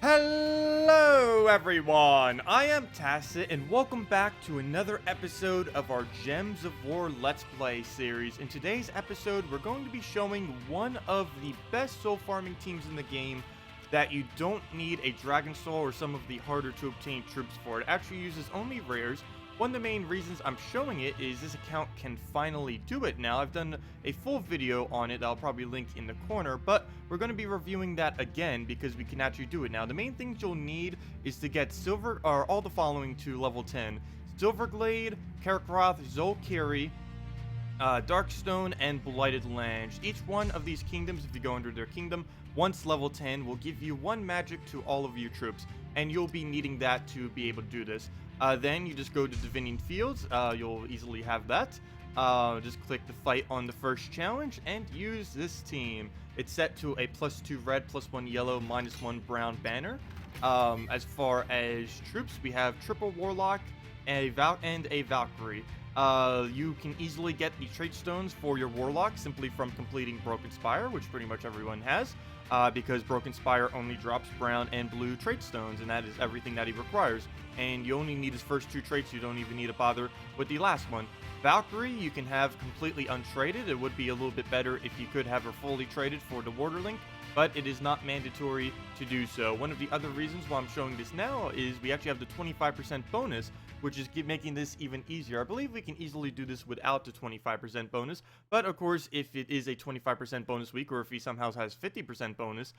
Hello everyone, I am Tacet and welcome back to another episode of our Gems of War Let's Play series. In today's episode, we're going to be showing one of the best soul farming teams in the game that you don't need a Dragon Soul or some of the harder to obtain troops for. It actually uses only rares. One of the main reasons I'm showing it is this account can finally do it now. I've done a full video on it that I'll probably link in the corner, but we're going to be reviewing that again because we can actually do it now. The main things you'll need is to get silver, or all the following to level 10. Silverglade, Kakarot, Zolkiri, Darkstone, and Blighted Lands. Each one of these kingdoms, if you go under their kingdom, once level 10, will give you one magic to all of your troops, and you'll be needing that to be able to do this. Then you just go to Divinian Fields, you'll easily have that. Just click the fight on the first challenge and use this team. It's set to a +2 red, +1 yellow, -1 brown banner. As far as troops, we have triple Warlock and a Valkyrie. You can easily get the trait stones for your Warlock simply from completing Broken Spire, which pretty much everyone has. Because Broken Spire only drops brown and blue trait stones, and that is everything that he requires. And you only need his first two traits, you don't even need to bother with the last one. Valkyrie, you can have completely untraded. It would be a little bit better if you could have her fully traded for the Warder Link, but it is not mandatory to do so. One of the other reasons why I'm showing this now is we actually have the 25% bonus, which is making this even easier. I believe we can easily do this without the 25% bonus, but of course, if it is a 25% bonus week, or if he somehow has 50% bonus,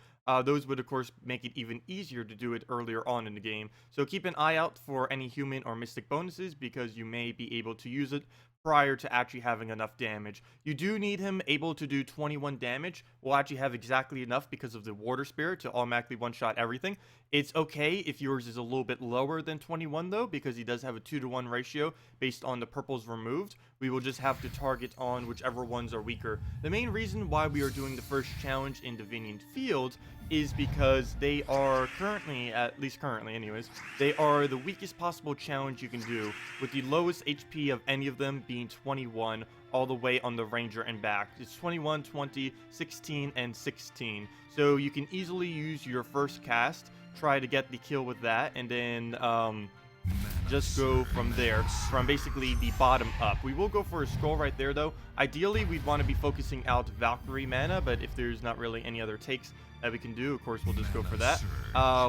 those would of course make it even easier to do it earlier on in the game. So keep an eye out for any human or mystic bonuses, because you may be able to use it prior to actually having enough damage. You do need him able to do 21 damage. We'll actually have exactly enough because of the Water Spirit to automatically one-shot everything. It's okay if yours is a little bit lower than 21 though, because he does have a 2-to-1 ratio based on the purples removed. We will just have to target on whichever ones are weaker. The main reason why we are doing the first challenge in Divinian Fields is because they are currently, at least currently anyways, they are the weakest possible challenge you can do, with the lowest HP of any of them being 21 all the way on the Ranger and back. It's 21, 20, 16, and 16. So you can easily use your first cast, try to get the kill with that, and then just go from there, from basically the bottom up. We will go for a scroll right there though. Ideally, we'd want to be focusing out Valkyrie mana, but if there's not really any other takes that we can do, of course we'll just go for that.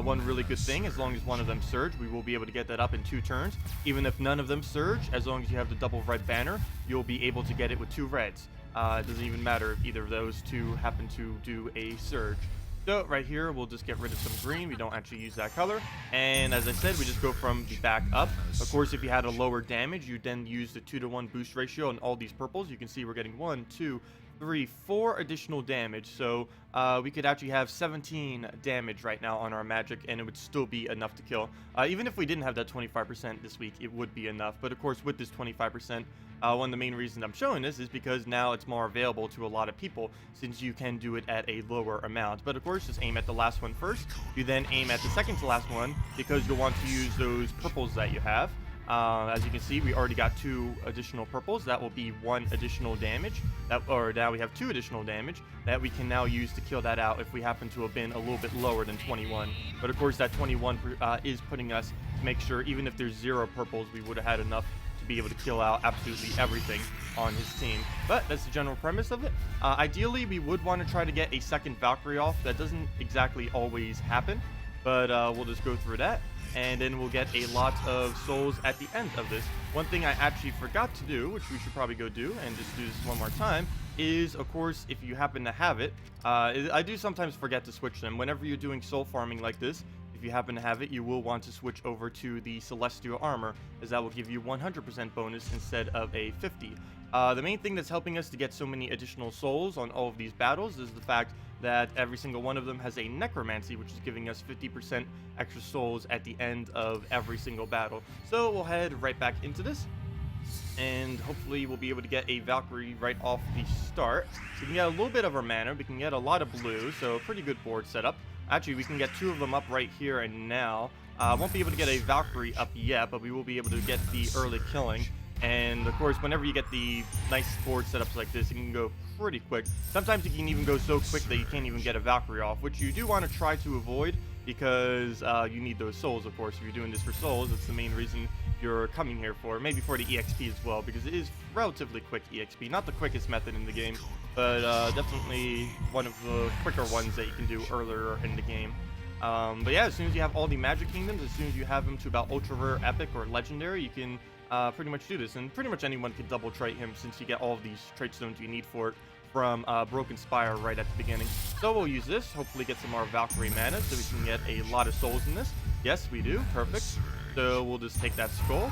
One really good thing, as long as one of them surge, we will be able to get that up in 2 turns. Even if none of them surge, as long as you have the double red banner, you'll be able to get it with 2 reds. It doesn't even matter if either of those two happen to do a surge. So right here, we'll just get rid of some green. We don't actually use that color. And as I said, we just go from the back up. Of course, if you had a lower damage, you then use the 2-to-1 boost ratio on all these purples. You can see we're getting 1, 2, 3, 4 additional damage. So we could actually have 17 damage right now on our magic, and it would still be enough to kill. Even if we didn't have that 25% this week, it would be enough. But of course, with this 25%, one of the main reasons I'm showing this is because now it's more available to a lot of people, since you can do it at a lower amount. But of course, just aim at the last one first. You then aim at the second to last one, because you'll want to use those purples that you have. As you can see, we already got 2 additional purples. That will be 1 additional damage. Now we have 2 additional damage that we can now use to kill that out if we happen to have been a little bit lower than 21. But of course, that 21 is putting us to make sure, even if there's 0 purples, we would have had enough to be able to kill out absolutely everything on his team. But that's the general premise of it. Ideally, we would want to try to get a second Valkyrie off. That doesn't exactly always happen, but we'll just go through that, and then we'll get a lot of souls at the end of this. One thing I actually forgot to do, which we should probably go do, and just do this one more time, is, of course, if you happen to have it, I do sometimes forget to switch them. Whenever you're doing soul farming like this, if you happen to have it, you will want to switch over to the Celestial Armor, as that will give you 100% bonus instead of a 50. The main thing that's helping us to get so many additional souls on all of these battles is the fact that every single one of them has a Necromancy, which is giving us 50% extra souls at the end of every single battle. So we'll head right back into this, and hopefully we'll be able to get a Valkyrie right off the start. We can get a little bit of our mana, we can get a lot of blue, so a pretty good board setup. Actually, we can get 2 of them up right here and now. Won't be able to get a Valkyrie up yet, but we will be able to get the early killing. And of course, whenever you get the nice board setups like this, it can go pretty quick. Sometimes it can even go so quick that you can't even get a Valkyrie off, which you do want to try to avoid because you need those souls, of course. If you're doing this for souls, that's the main reason you're coming here for. Maybe for the EXP as well, because it is relatively quick EXP. Not the quickest method in the game, but definitely one of the quicker ones that you can do earlier in the game. But yeah, as soon as you have all the magic kingdoms, as soon as you have them to about ultra rare, epic, or legendary, you can pretty much do this. And pretty much anyone can double trait him, since you get all of these trait stones you need for it from Broken Spire right at the beginning. So we'll use this, hopefully get some more Valkyrie mana so we can get a lot of souls in this. Yes, we do. Perfect. So we'll just take that skull,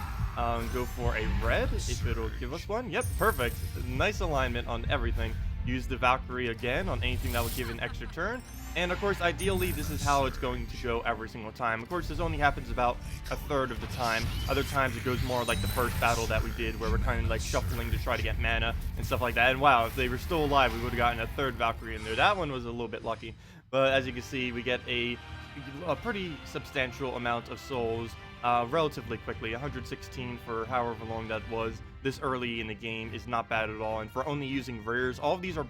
go for a red if it'll give us one. Yep, perfect. Nice alignment on everything. Use the Valkyrie again on anything that would give an extra turn. And of course, ideally, this is how it's going to go every single time. Of course, this only happens about a third of the time. Other times, it goes more like the first battle that we did, where we're kind of like shuffling to try to get mana and stuff like that. And wow, if they were still alive, we would have gotten a third Valkyrie in there. That one was a little bit lucky. But as you can see, we get a pretty substantial amount of souls relatively quickly. 116 for however long that was this early in the game is not bad at all. And for only using rares, all of these are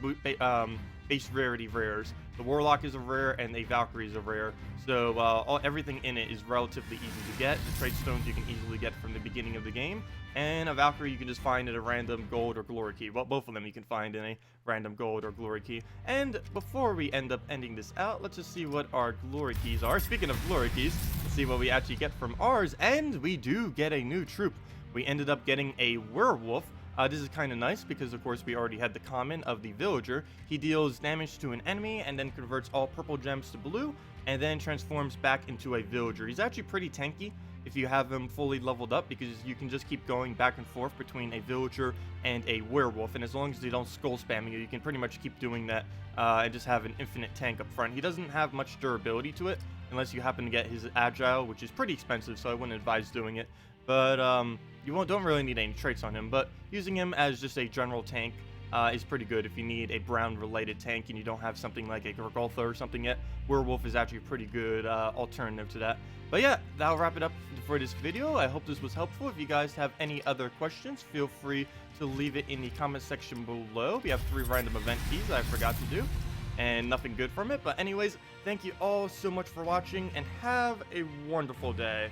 base rarity rares. The Warlock is a rare and a Valkyrie is a rare. So everything in it is relatively easy to get. The trade stones you can easily get from the beginning of the game. And a Valkyrie you can just find at a random gold or glory key. Well, both of them you can find in a random gold or glory key. And before we end up ending this out, let's just see what our glory keys are. Speaking of glory keys, let's see what we actually get from ours. And we do get a new troop. We ended up getting a werewolf. This is kind of nice because, of course, we already had the common of the villager. He deals damage to an enemy and then converts all purple gems to blue and then transforms back into a villager. He's actually pretty tanky if you have him fully leveled up, because you can just keep going back and forth between a villager and a werewolf. And as long as they don't skull spam you, you can pretty much keep doing that and just have an infinite tank up front. He doesn't have much durability to it unless you happen to get his agile, which is pretty expensive, so I wouldn't advise doing it. But you don't really need any traits on him, but using him as just a general tank is pretty good if you need a brown related tank and you don't have something like a Gargultha or something yet. Werewolf is actually a pretty good alternative to that. But yeah, that'll wrap it up for this video. I hope this was helpful. If you guys have any other questions, feel free to leave it in the comment section below. We have 3 random event keys I forgot to do and nothing good from it. But anyways, thank you all so much for watching and have a wonderful day.